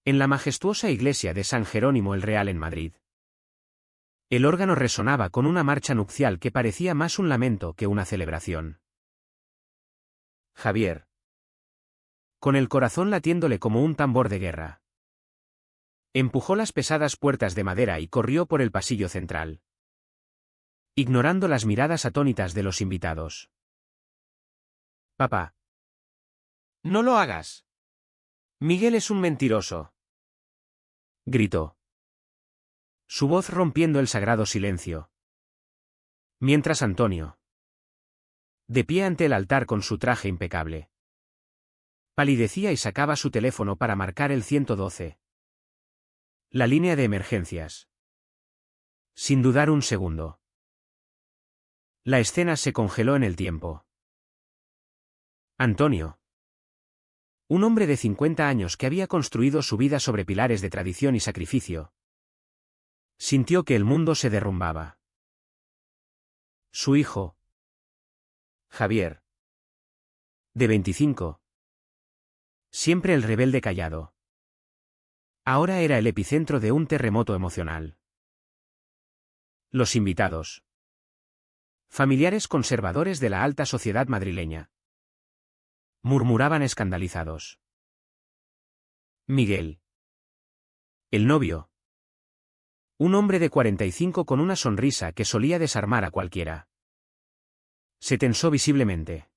En la majestuosa iglesia de San Jerónimo el Real en Madrid. El órgano resonaba con una marcha nupcial que parecía más un lamento que una celebración. Javier. Con el corazón latiéndole como un tambor de guerra. Empujó las pesadas puertas de madera y corrió por el pasillo central, ignorando las miradas atónitas de los invitados. Papá. No lo hagas. Miguel es un mentiroso. Gritó. Su voz rompiendo el sagrado silencio. Mientras Antonio, de pie ante el altar con su traje impecable, palidecía y sacaba su teléfono para marcar el 112. La línea de emergencias. Sin dudar un segundo. La escena se congeló en el tiempo. Antonio. Un hombre de 50 años que había construido su vida sobre pilares de tradición y sacrificio. Sintió que el mundo se derrumbaba. Su hijo, Javier, de 25. Siempre el rebelde callado. Ahora era el epicentro de un terremoto emocional. Los invitados. Familiares conservadores de la alta sociedad madrileña. Murmuraban escandalizados. Miguel. El novio. Un hombre de 45 con una sonrisa que solía desarmar a cualquiera. Se tensó visiblemente.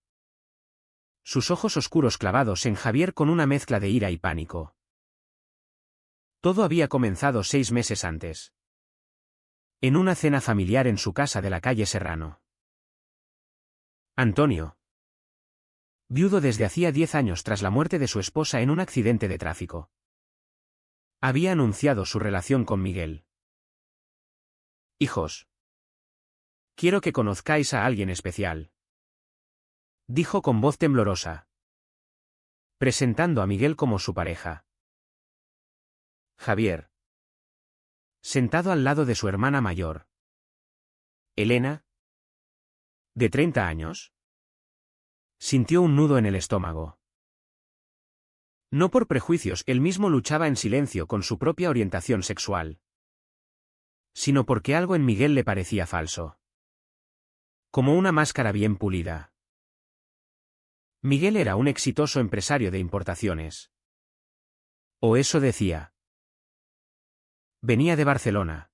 Sus ojos oscuros clavados en Javier con una mezcla de ira y pánico. Todo había comenzado 6 meses antes. En una cena familiar en su casa de la calle Serrano. Antonio. Viudo desde hacía 10 años tras la muerte de su esposa en un accidente de tráfico. Había anunciado su relación con Miguel. Hijos. Quiero que conozcáis a alguien especial. Dijo con voz temblorosa. Presentando a Miguel como su pareja. Javier. Sentado al lado de su hermana mayor. Elena. De 30 años. Sintió un nudo en el estómago. No por prejuicios, él mismo luchaba en silencio con su propia orientación sexual. Sino porque algo en Miguel le parecía falso. Como una máscara bien pulida. Miguel era un exitoso empresario de importaciones. O eso decía. Venía de Barcelona.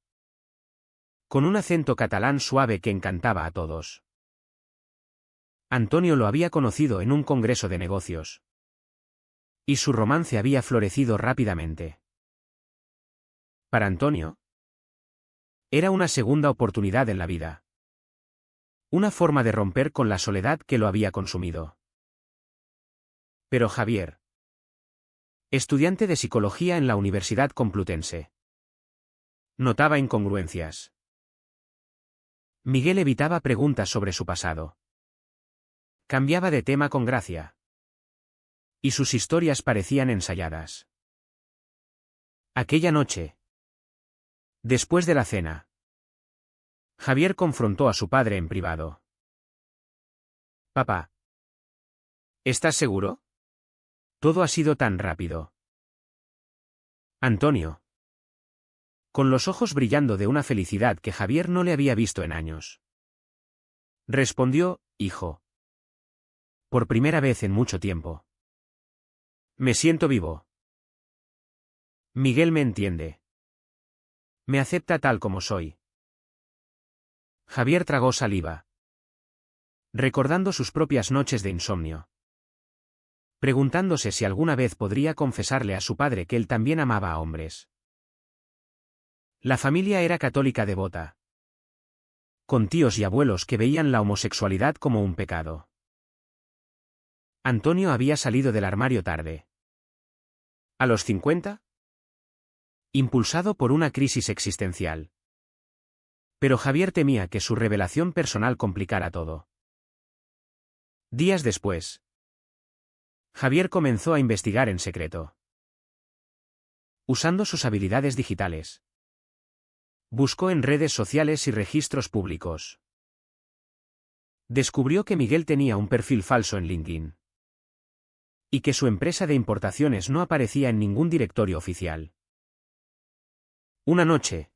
Con un acento catalán suave que encantaba a todos. Antonio lo había conocido en un congreso de negocios. Y su romance había florecido rápidamente. Para Antonio, era una segunda oportunidad en la vida. Una forma de romper con la soledad que lo había consumido. Pero Javier, estudiante de psicología en la Universidad Complutense, notaba incongruencias. Miguel evitaba preguntas sobre su pasado. Cambiaba de tema con gracia. Y sus historias parecían ensayadas. Aquella noche, después de la cena, Javier confrontó a su padre en privado. Papá. ¿Estás seguro? Todo ha sido tan rápido. Antonio. Con los ojos brillando de una felicidad que Javier no le había visto en años. Respondió, hijo. Por primera vez en mucho tiempo. Me siento vivo. Miguel me entiende. Me acepta tal como soy. Javier tragó saliva. Recordando sus propias noches de insomnio. Preguntándose si alguna vez podría confesarle a su padre que él también amaba a hombres. La familia era católica devota. Con tíos y abuelos que veían la homosexualidad como un pecado. Antonio había salido del armario tarde. ¿A los 50? Impulsado por una crisis existencial. Pero Javier temía que su revelación personal complicara todo. Días después, Javier comenzó a investigar en secreto. Usando sus habilidades digitales. Buscó en redes sociales y registros públicos. Descubrió que Miguel tenía un perfil falso en LinkedIn. Y que su empresa de importaciones no aparecía en ningún directorio oficial. Una noche,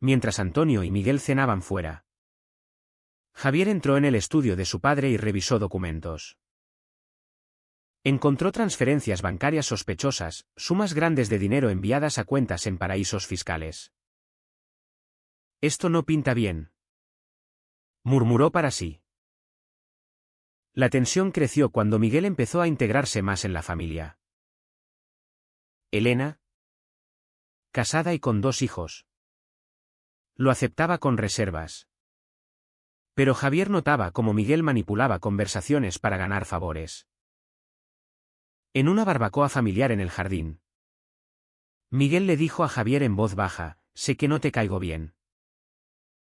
mientras Antonio y Miguel cenaban fuera, Javier entró en el estudio de su padre y revisó documentos. Encontró transferencias bancarias sospechosas, sumas grandes de dinero enviadas a cuentas en paraísos fiscales. Esto no pinta bien, murmuró para sí. La tensión creció cuando Miguel empezó a integrarse más en la familia. Elena, casada y con 2 hijos, lo aceptaba con reservas. Pero Javier notaba cómo Miguel manipulaba conversaciones para ganar favores. En una barbacoa familiar en el jardín, Miguel le dijo a Javier en voz baja: «Sé que no te caigo bien.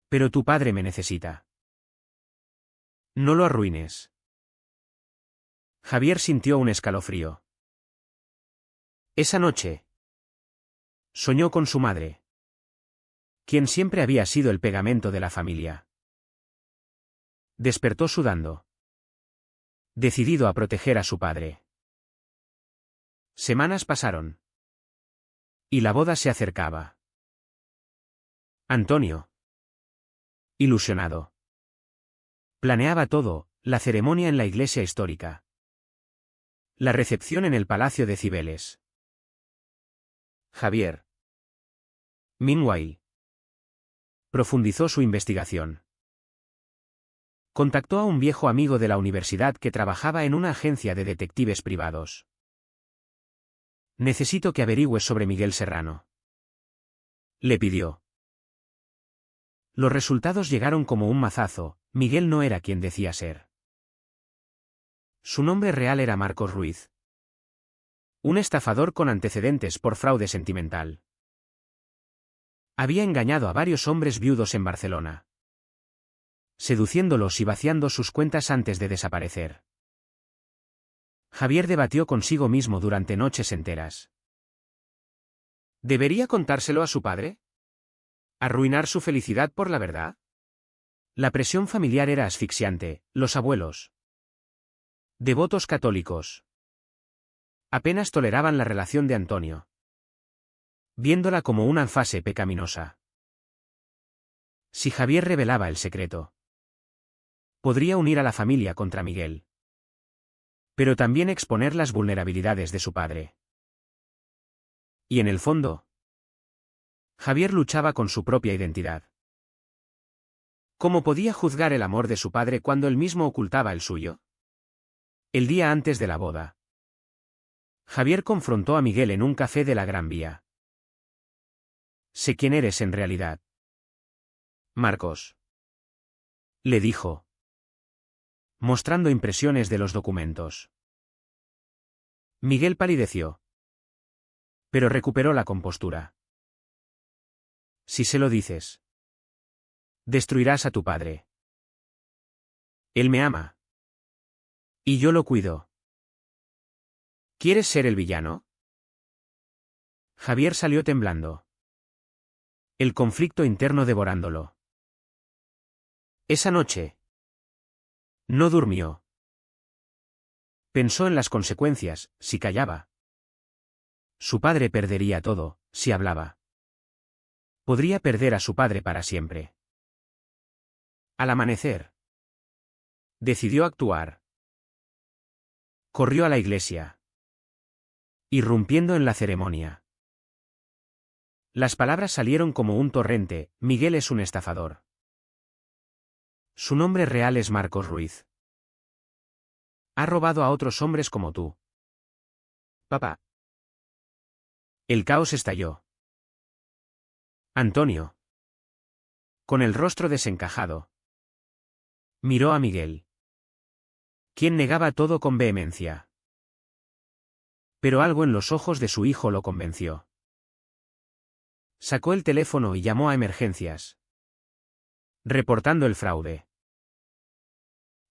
Pero tu padre me necesita. No lo arruines». Javier sintió un escalofrío. Esa noche, soñó con su madre, quien siempre había sido el pegamento de la familia. Despertó sudando, decidido a proteger a su padre. Semanas pasaron. Y la boda se acercaba. Antonio, ilusionado, planeaba todo: la ceremonia en la iglesia histórica, la recepción en el Palacio de Cibeles. Javier, meanwhile, profundizó su investigación. Contactó a un viejo amigo de la universidad que trabajaba en una agencia de detectives privados. «Necesito que averigües sobre Miguel Serrano», le pidió. Los resultados llegaron como un mazazo: Miguel no era quien decía ser. Su nombre real era Marcos Ruiz, un estafador con antecedentes por fraude sentimental. Había engañado a varios hombres viudos en Barcelona, seduciéndolos y vaciando sus cuentas antes de desaparecer. Javier debatió consigo mismo durante noches enteras. ¿Debería contárselo a su padre? ¿Arruinar su felicidad por la verdad? La presión familiar era asfixiante. Los abuelos, devotos católicos, apenas toleraban la relación de Antonio, viéndola como una fase pecaminosa. Si Javier revelaba el secreto, podría unir a la familia contra Miguel, pero también exponer las vulnerabilidades de su padre. Y en el fondo, Javier luchaba con su propia identidad. ¿Cómo podía juzgar el amor de su padre cuando él mismo ocultaba el suyo? El día antes de la boda, Javier confrontó a Miguel en un café de la Gran Vía. «Sé quién eres en realidad, Marcos», le dijo, mostrando impresiones de los documentos. Miguel palideció, pero recuperó la compostura. «Si se lo dices, destruirás a tu padre. Él me ama. Y yo lo cuido. ¿Quieres ser el villano?». Javier salió temblando, el conflicto interno devorándolo. Esa noche no durmió. Pensó en las consecuencias: si callaba, su padre perdería todo; si hablaba, podría perder a su padre para siempre. Al amanecer, decidió actuar. Corrió a la iglesia, irrumpiendo en la ceremonia. Las palabras salieron como un torrente: Miguel es un estafador. Su nombre real es Marcos Ruiz. Ha robado a otros hombres como tú, papá. El caos estalló. Antonio, con el rostro desencajado, miró a Miguel, quien negaba todo con vehemencia. Pero algo en los ojos de su hijo lo convenció. Sacó el teléfono y llamó a emergencias, reportando el fraude.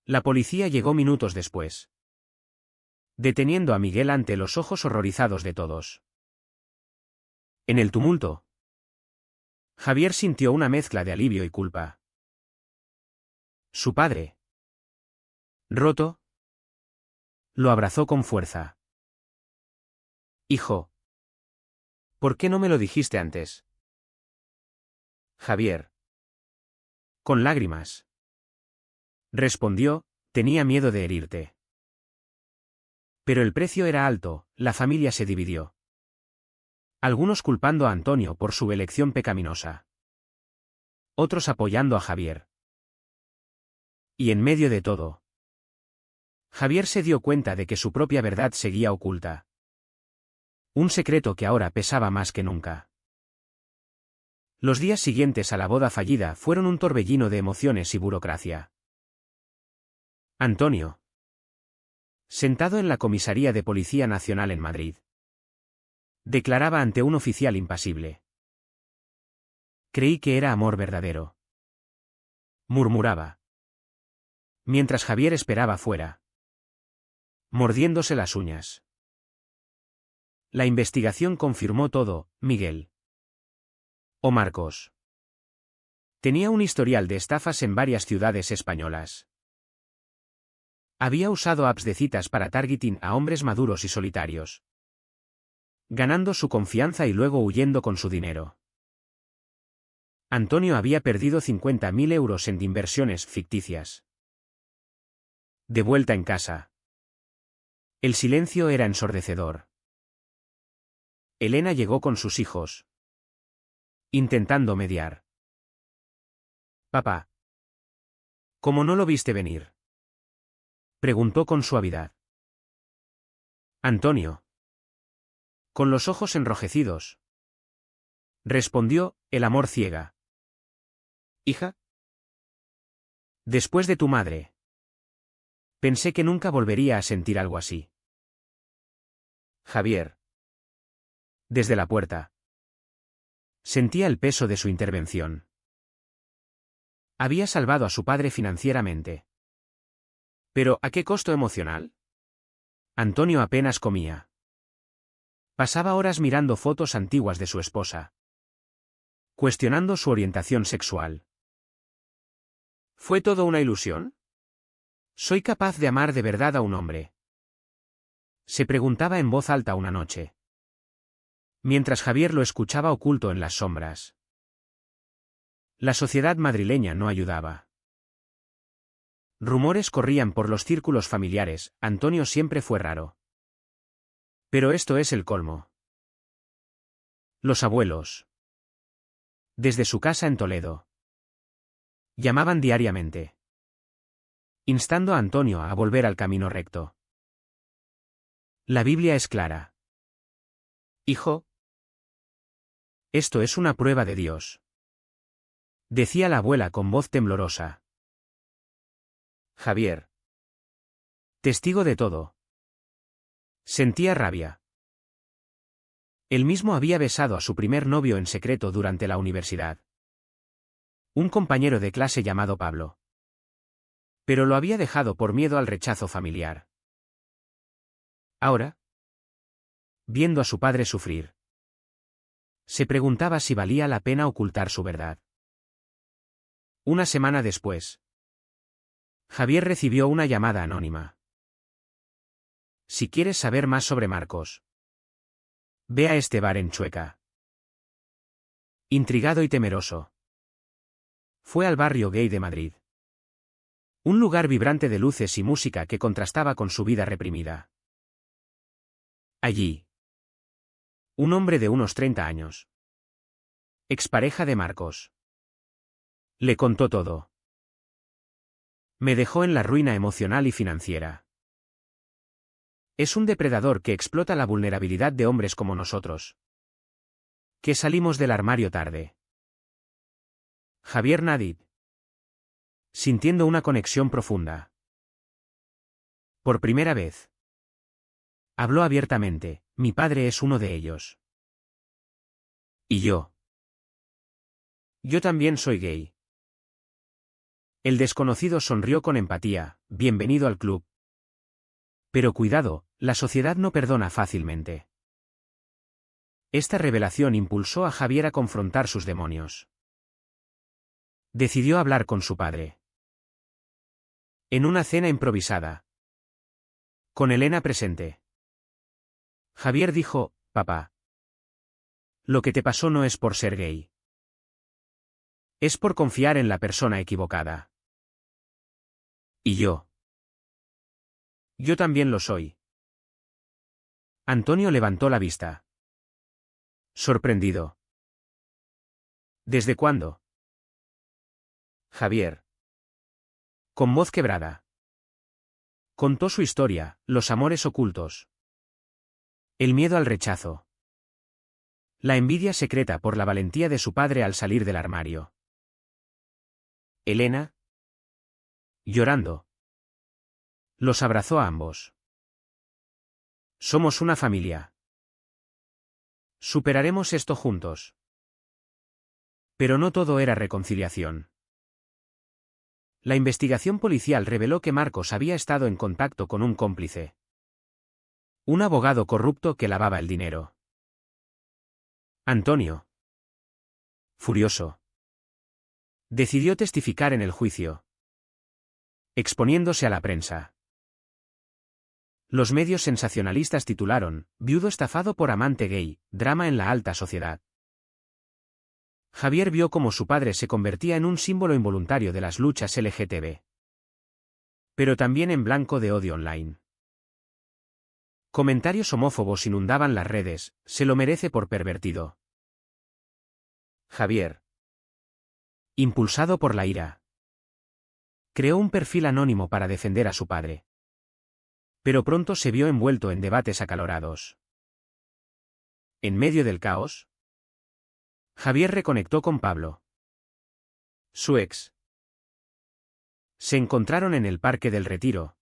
La policía llegó minutos después, deteniendo a Miguel ante los ojos horrorizados de todos. En el tumulto, Javier sintió una mezcla de alivio y culpa. Su padre, roto, Lo abrazó con fuerza. Hijo. ¿Por qué no me lo dijiste antes? Javier. Con lágrimas. Respondió, tenía miedo de herirte. Pero el precio era alto, la familia se dividió. Algunos culpando a Antonio por su elección pecaminosa. Otros apoyando a Javier. Y en medio de todo, Javier se dio cuenta de que su propia verdad seguía oculta. Un secreto que ahora pesaba más que nunca. Los días siguientes a la boda fallida fueron un torbellino de emociones y burocracia. Antonio. Sentado en la comisaría de Policía Nacional en Madrid. Declaraba ante un oficial impasible. Creí que era amor verdadero. Murmuraba. Mientras Javier esperaba fuera. Mordiéndose las uñas. La investigación confirmó todo, Miguel. O Marcos. Tenía un historial de estafas en varias ciudades españolas. Había usado apps de citas para targeting a hombres maduros y solitarios. Ganando su confianza y luego huyendo con su dinero. Antonio había perdido 50.000 euros en inversiones ficticias. De vuelta en casa. El silencio era ensordecedor. Elena llegó con sus hijos. Intentando mediar. Papá. ¿Cómo no lo viste venir? Preguntó con suavidad. Antonio. Con los ojos enrojecidos. Respondió, el amor ciega. Hija. Después de tu madre. Pensé que nunca volvería a sentir algo así. Javier. Desde la puerta. Sentía el peso de su intervención. Había salvado a su padre financieramente. Pero, ¿a qué costo emocional? Antonio apenas comía. Pasaba horas mirando fotos antiguas de su esposa. Cuestionando su orientación sexual. ¿Fue todo una ilusión? ¿Soy capaz de amar de verdad a un hombre? Se preguntaba en voz alta una noche. Mientras Javier lo escuchaba oculto en las sombras. La sociedad madrileña no ayudaba. Rumores corrían por los círculos familiares, Antonio siempre fue raro. Pero esto es el colmo. Los abuelos. Desde su casa en Toledo. Llamaban diariamente. Instando a Antonio a volver al camino recto. La Biblia es clara. Hijo. Esto es una prueba de Dios. Decía la abuela con voz temblorosa. Javier. Testigo de todo. Sentía rabia. Él mismo había besado a su primer novio en secreto durante la universidad. Un compañero de clase llamado Pablo. Pero lo había dejado por miedo al rechazo familiar. Ahora, viendo a su padre sufrir, se preguntaba si valía la pena ocultar su verdad. Una semana después, Javier recibió una llamada anónima. Si quieres saber más sobre Marcos, ve a este bar en Chueca. Intrigado y temeroso, fue al barrio gay de Madrid. Un lugar vibrante de luces y música que contrastaba con su vida reprimida. Allí, un hombre de unos 30 años, expareja de Marcos, le contó todo. Me dejó en la ruina emocional y financiera. Es un depredador que explota la vulnerabilidad de hombres como nosotros. Que salimos del armario tarde. Javier Nadid. Sintiendo una conexión profunda. Por primera vez. Habló abiertamente, mi padre es uno de ellos. ¿Y yo? Yo también soy gay. El desconocido sonrió con empatía, bienvenido al club. Pero cuidado, la sociedad no perdona fácilmente. Esta revelación impulsó a Javier a confrontar sus demonios. Decidió hablar con su padre. En una cena improvisada. Con Elena presente. Javier dijo, papá. Lo que te pasó no es por ser gay. Es por confiar en la persona equivocada. ¿Y yo? Yo también lo soy. Antonio levantó la vista. Sorprendido. ¿Desde cuándo? Javier. Con voz quebrada. Contó su historia, los amores ocultos. El miedo al rechazo. La envidia secreta por la valentía de su padre al salir del armario. Elena, llorando, los abrazó a ambos. Somos una familia. Superaremos esto juntos. Pero no todo era reconciliación. La investigación policial reveló que Marcos había estado en contacto con un cómplice. Un abogado corrupto que lavaba el dinero. Antonio, furioso, decidió testificar en el juicio, exponiéndose a la prensa. Los medios sensacionalistas titularon, Viudo estafado por amante gay, drama en la alta sociedad. Javier vio cómo su padre se convertía en un símbolo involuntario de las luchas LGTB. Pero también en blanco de odio online. Comentarios homófobos inundaban las redes, se lo merece por pervertido. Javier, impulsado por la ira, creó un perfil anónimo para defender a su padre. Pero pronto se vio envuelto en debates acalorados. En medio del caos, Javier reconectó con Pablo, su ex. Se encontraron en el Parque del Retiro,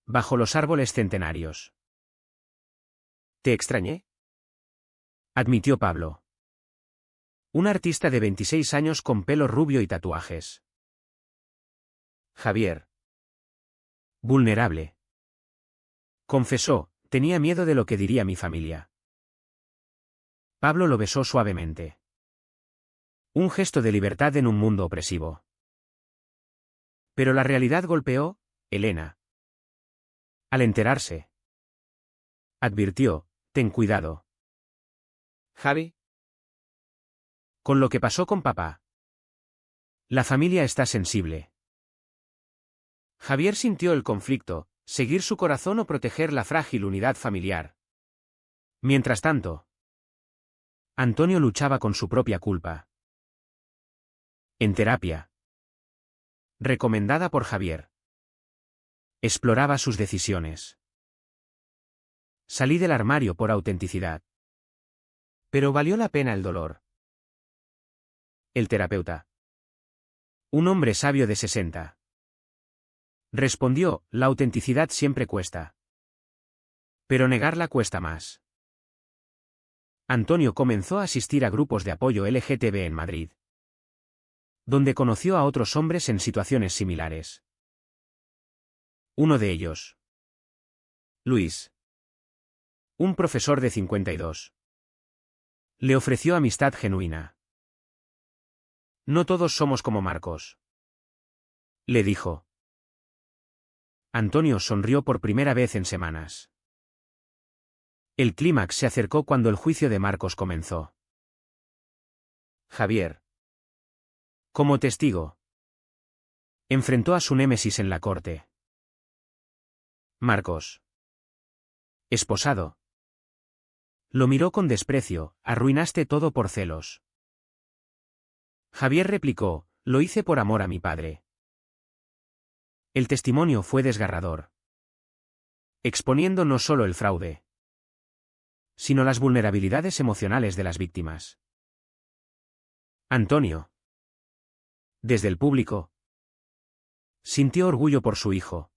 bajo los árboles centenarios. ¿Te extrañé?, admitió Pablo. Un artista de 26 años con pelo rubio y tatuajes. Javier, vulnerable, confesó, tenía miedo de lo que diría mi familia. Pablo lo besó suavemente. Un gesto de libertad en un mundo opresivo. Pero la realidad golpeó, Elena. Al enterarse, advirtió, ten cuidado. Javi. Con lo que pasó con papá. La familia está sensible. Javier sintió el conflicto, seguir su corazón o proteger la frágil unidad familiar. Mientras tanto, Antonio luchaba con su propia culpa. En terapia, recomendada por Javier, exploraba sus decisiones. Salí del armario por autenticidad. Pero valió la pena el dolor. El terapeuta. Un hombre sabio de 60. Respondió, la autenticidad siempre cuesta. Pero negarla cuesta más. Antonio comenzó a asistir a grupos de apoyo LGTB en Madrid, donde conoció a otros hombres en situaciones similares. Uno de ellos, Luis, un profesor de 52, le ofreció amistad genuina. No todos somos como Marcos, le dijo. Antonio sonrió por primera vez en semanas. El clímax se acercó cuando el juicio de Marcos comenzó. Javier, como testigo, enfrentó a su némesis en la corte. Marcos, esposado, lo miró con desprecio, arruinaste todo por celos. Javier replicó, lo hice por amor a mi padre. El testimonio fue desgarrador, exponiendo no solo el fraude, sino las vulnerabilidades emocionales de las víctimas. Antonio, desde el público, sintió orgullo por su hijo,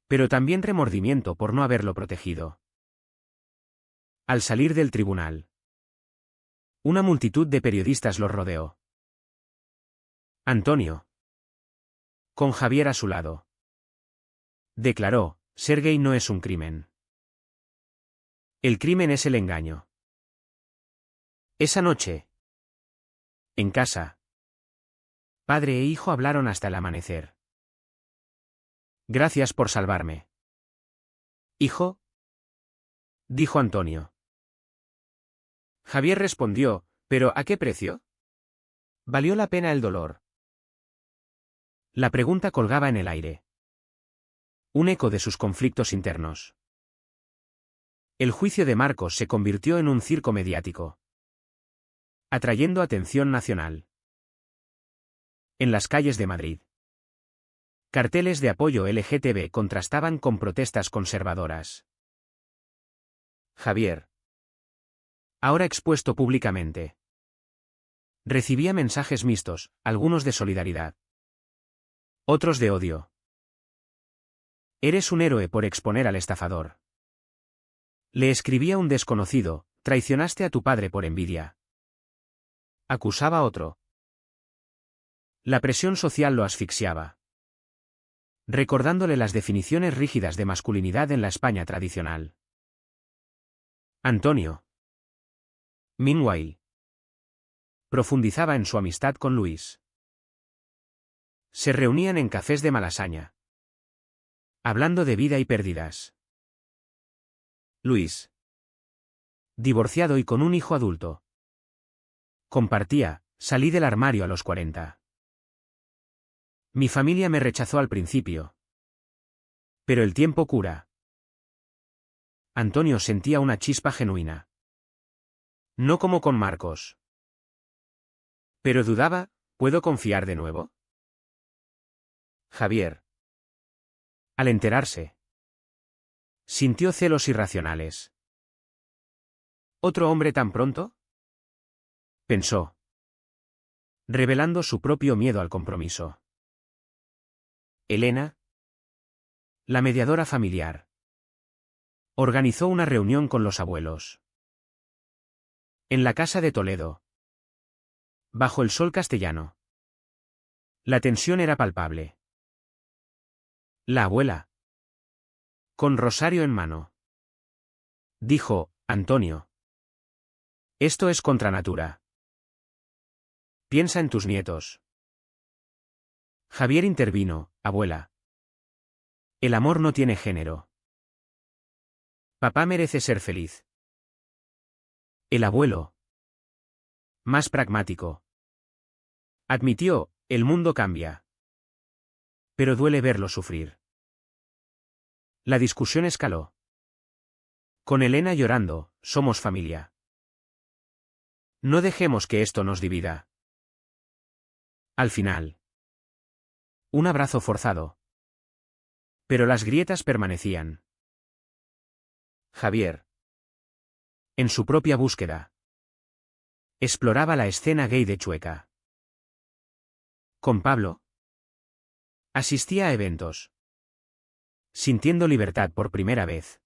pero también remordimiento por no haberlo protegido. Al salir del tribunal, una multitud de periodistas los rodeó. Antonio, con Javier a su lado, declaró, ser gay no es un crimen. El crimen es el engaño. Esa noche, en casa, padre e hijo hablaron hasta el amanecer. Gracias por salvarme. Hijo, dijo Antonio. Javier respondió, ¿pero a qué precio? ¿Valió la pena el dolor? La pregunta colgaba en el aire. Un eco de sus conflictos internos. El juicio de Marcos se convirtió en un circo mediático, atrayendo atención nacional. En las calles de Madrid, carteles de apoyo LGTB contrastaban con protestas conservadoras. Javier, ahora expuesto públicamente, recibía mensajes mixtos, algunos de solidaridad, otros de odio. Eres un héroe por exponer al estafador. Le escribía un desconocido, traicionaste a tu padre por envidia. Acusaba a otro. La presión social lo asfixiaba, recordándole las definiciones rígidas de masculinidad en la España tradicional. Antonio, meanwhile, profundizaba en su amistad con Luis. Se reunían en cafés de Malasaña, hablando de vida y pérdidas. Luis, divorciado y con un hijo adulto, compartía, salí del armario a los 40. Mi familia me rechazó al principio. Pero el tiempo cura. Antonio sentía una chispa genuina. No como con Marcos. Pero dudaba, ¿puedo confiar de nuevo? Javier, al enterarse, sintió celos irracionales. ¿Otro hombre tan pronto? Pensó, revelando su propio miedo al compromiso. Elena, la mediadora familiar, organizó una reunión con los abuelos. En la casa de Toledo, bajo el sol castellano. La tensión era palpable. La abuela, con rosario en mano, dijo, Antonio, esto es contra natura. Piensa en tus nietos. Javier intervino, abuela. El amor no tiene género. Papá merece ser feliz. El abuelo, más pragmático, admitió, el mundo cambia. Pero duele verlo sufrir. La discusión escaló. Con Elena llorando, somos familia. No dejemos que esto nos divida. Al final, un abrazo forzado. Pero las grietas permanecían. Javier, en su propia búsqueda, exploraba la escena gay de Chueca. Con Pablo, asistía a eventos, sintiendo libertad por primera vez.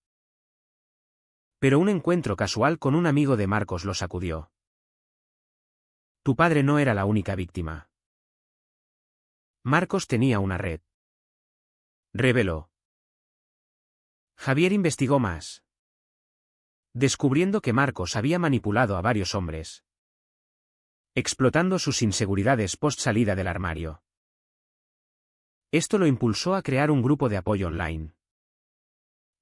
Pero un encuentro casual con un amigo de Marcos lo sacudió. Tu padre no era la única víctima. Marcos tenía una red. Reveló. Javier investigó más, descubriendo que Marcos había manipulado a varios hombres, explotando sus inseguridades post salida del armario. Esto lo impulsó a crear un grupo de apoyo online.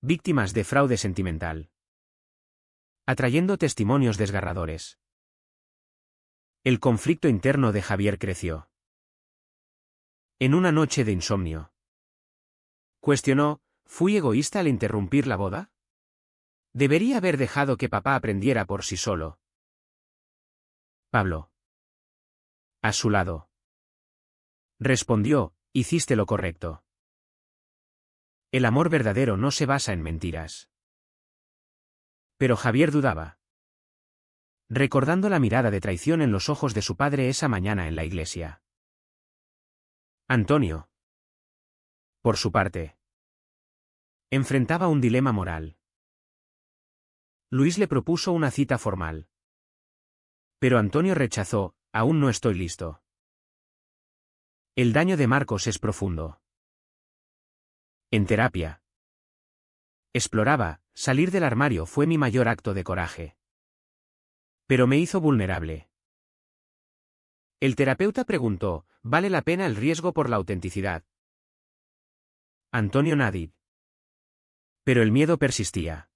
Víctimas de fraude sentimental, atrayendo testimonios desgarradores. El conflicto interno de Javier creció. En una noche de insomnio, cuestionó, ¿fui egoísta al interrumpir la boda? ¿Debería haber dejado que papá aprendiera por sí solo? Pablo, a su lado, respondió, hiciste lo correcto. El amor verdadero no se basa en mentiras. Pero Javier dudaba, recordando la mirada de traición en los ojos de su padre esa mañana en la iglesia. Antonio, por su parte, enfrentaba un dilema moral. Luis le propuso una cita formal. Pero Antonio rechazó, aún no estoy listo. El daño de Marcos es profundo. En terapia, exploraba, salir del armario fue mi mayor acto de coraje. Pero me hizo vulnerable. El terapeuta preguntó, ¿vale la pena el riesgo por la autenticidad? Antonio Nadid. Pero el miedo persistía.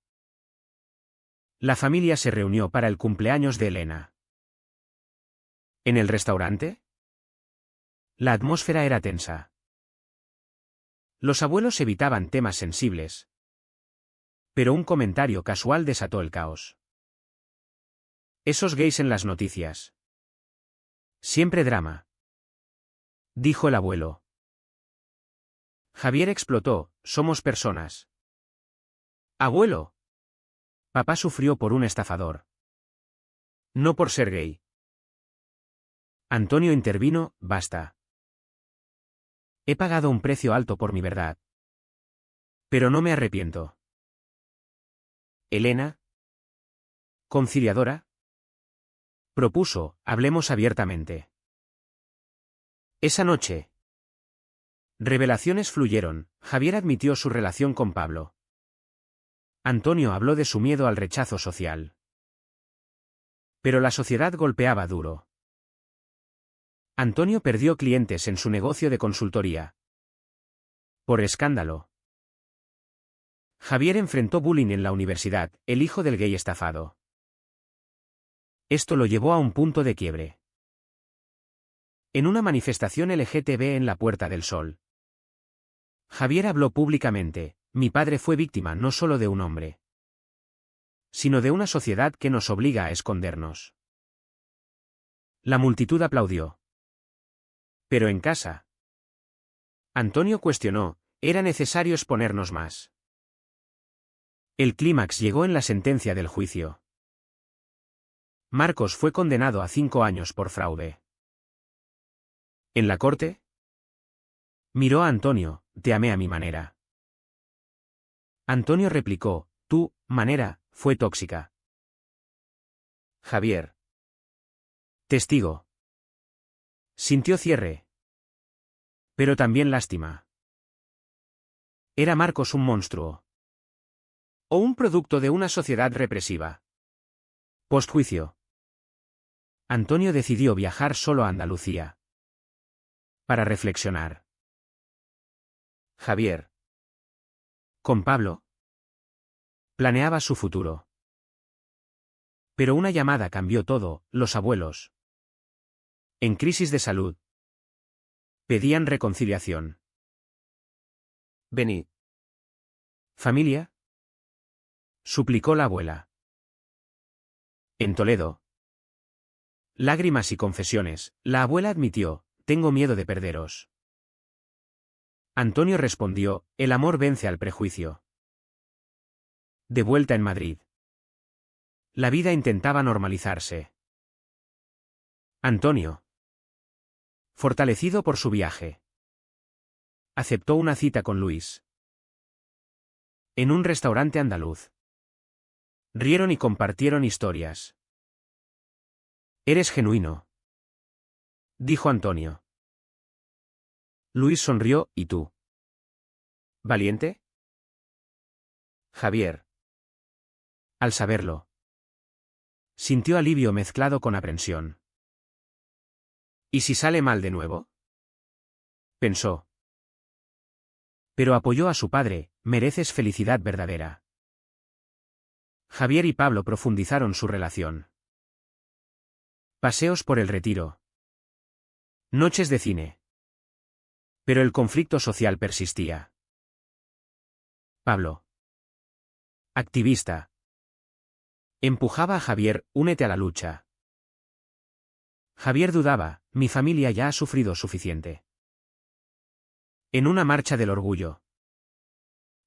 La familia se reunió para el cumpleaños de Elena. ¿En el restaurante? La atmósfera era tensa. Los abuelos evitaban temas sensibles. Pero un comentario casual desató el caos. Esos gays en las noticias. Siempre drama. Dijo el abuelo. Javier explotó, somos personas. Abuelo. Papá sufrió por un estafador. No por ser gay. Antonio intervino, basta. He pagado un precio alto por mi verdad. Pero no me arrepiento. Elena. Conciliadora. Propuso, hablemos abiertamente. Esa noche. Revelaciones fluyeron, Javier admitió su relación con Pablo. Antonio habló de su miedo al rechazo social. Pero la sociedad golpeaba duro. Antonio perdió clientes en su negocio de consultoría. Por escándalo. Javier enfrentó bullying en la universidad, el hijo del gay estafado. Esto lo llevó a un punto de quiebre. En una manifestación LGTB en la Puerta del Sol. Javier habló públicamente, mi padre fue víctima no solo de un hombre, sino de una sociedad que nos obliga a escondernos. La multitud aplaudió. Pero en casa. Antonio cuestionó, ¿era necesario exponernos más? El clímax llegó en la sentencia del juicio. Marcos fue condenado a 5 años por fraude. ¿En la corte? Miró a Antonio, te amé a mi manera. Antonio replicó, tu manera fue tóxica. Javier. Testigo. Sintió cierre. Pero también lástima. ¿Era Marcos un monstruo? ¿O un producto de una sociedad represiva? Postjuicio. Antonio decidió viajar solo a Andalucía. Para reflexionar. Javier. Con Pablo. Planeaba su futuro. Pero una llamada cambió todo, los abuelos. En crisis de salud. Pedían reconciliación. Venid. ¿Familia? Suplicó la abuela. En Toledo. Lágrimas y confesiones, la abuela admitió, tengo miedo de perderos. Antonio respondió, el amor vence al prejuicio. De vuelta en Madrid. La vida intentaba normalizarse. Antonio. Fortalecido por su viaje. Aceptó una cita con Luis. En un restaurante andaluz. Rieron y compartieron historias. Eres genuino. Dijo Antonio. Luis sonrió, ¿y tú? ¿Valiente? Javier. Al saberlo. Sintió alivio mezclado con aprensión. ¿Y si sale mal de nuevo? Pensó. Pero apoyó a su padre, mereces felicidad verdadera. Javier y Pablo profundizaron su relación. Paseos por el Retiro. Noches de cine. Pero el conflicto social persistía. Pablo. Activista. Empujaba a Javier, únete a la lucha. Javier dudaba, mi familia ya ha sufrido suficiente. En una marcha del orgullo.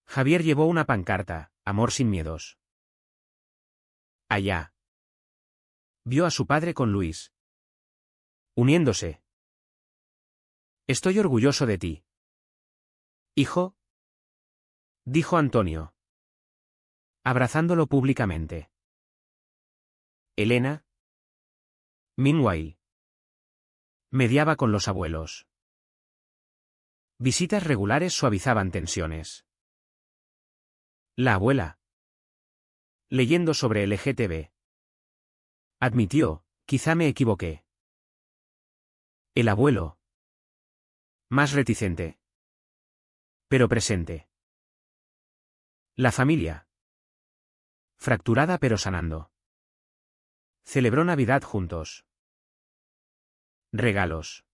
Javier llevó una pancarta, amor sin miedos. Allá. Vio a su padre con Luis. Uniéndose. Estoy orgulloso de ti. Hijo. Dijo Antonio. Abrazándolo públicamente. Elena. Meanwhile. Mediaba con los abuelos. Visitas regulares suavizaban tensiones. La abuela. Leyendo sobre el LGTB. Admitió, quizá me equivoqué. El abuelo. Más reticente. Pero presente. La familia. Fracturada pero sanando. Celebró Navidad juntos. Regalos.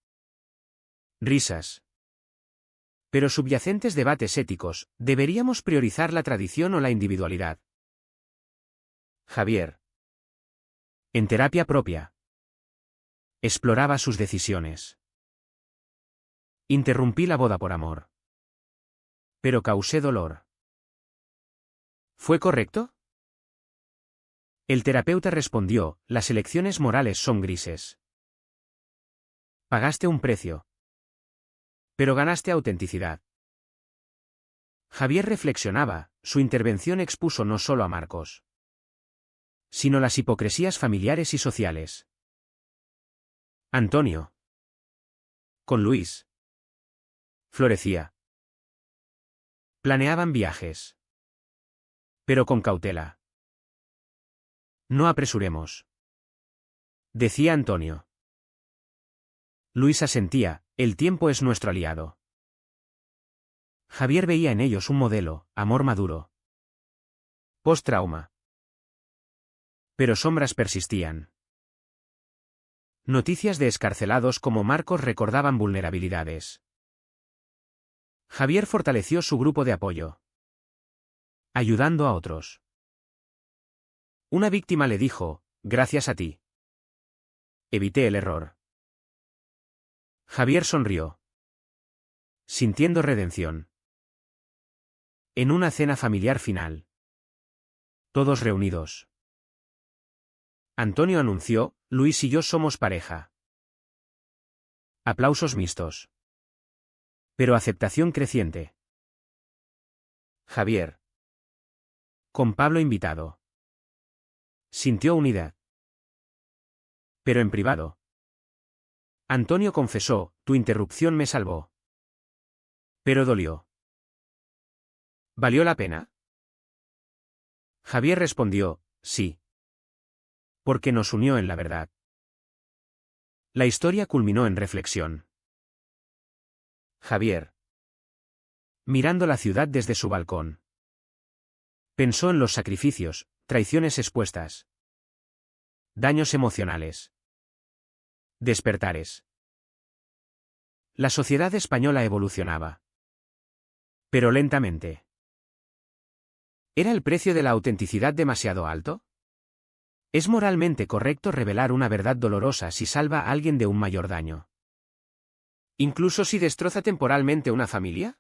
Risas. Pero subyacentes debates éticos, ¿deberíamos priorizar la tradición o la individualidad? Javier. En terapia propia. Exploraba sus decisiones. Interrumpí la boda por amor. Pero causé dolor. ¿Fue correcto? El terapeuta respondió, las elecciones morales son grises. Pagaste un precio. Pero ganaste autenticidad. Javier reflexionaba, su intervención expuso no solo a Marcos, sino las hipocresías familiares y sociales. Antonio. Con Luis. Florecía. Planeaban viajes. Pero con cautela. No apresuremos. Decía Antonio. Luis asentía, el tiempo es nuestro aliado. Javier veía en ellos un modelo, amor maduro. Post-trauma. Pero sombras persistían. Noticias de excarcelados como Marcos recordaban vulnerabilidades. Javier fortaleció su grupo de apoyo. Ayudando a otros. Una víctima le dijo, gracias a ti. Evité el error. Javier sonrió. Sintiendo redención. En una cena familiar final. Todos reunidos. Antonio anunció, Luis y yo somos pareja. Aplausos mixtos. Pero aceptación creciente. Javier. Con Pablo invitado. Sintió unidad. Pero en privado. Antonio confesó, tu interrupción me salvó. Pero dolió. ¿Valió la pena? Javier respondió, sí. Porque nos unió en la verdad. La historia culminó en reflexión. Javier. Mirando la ciudad desde su balcón. Pensó en los sacrificios, traiciones expuestas. Daños emocionales. Despertares. La sociedad española evolucionaba. Pero lentamente. ¿Era el precio de la autenticidad demasiado alto? ¿Es moralmente correcto revelar una verdad dolorosa si salva a alguien de un mayor daño? ¿Incluso si destroza temporalmente una familia?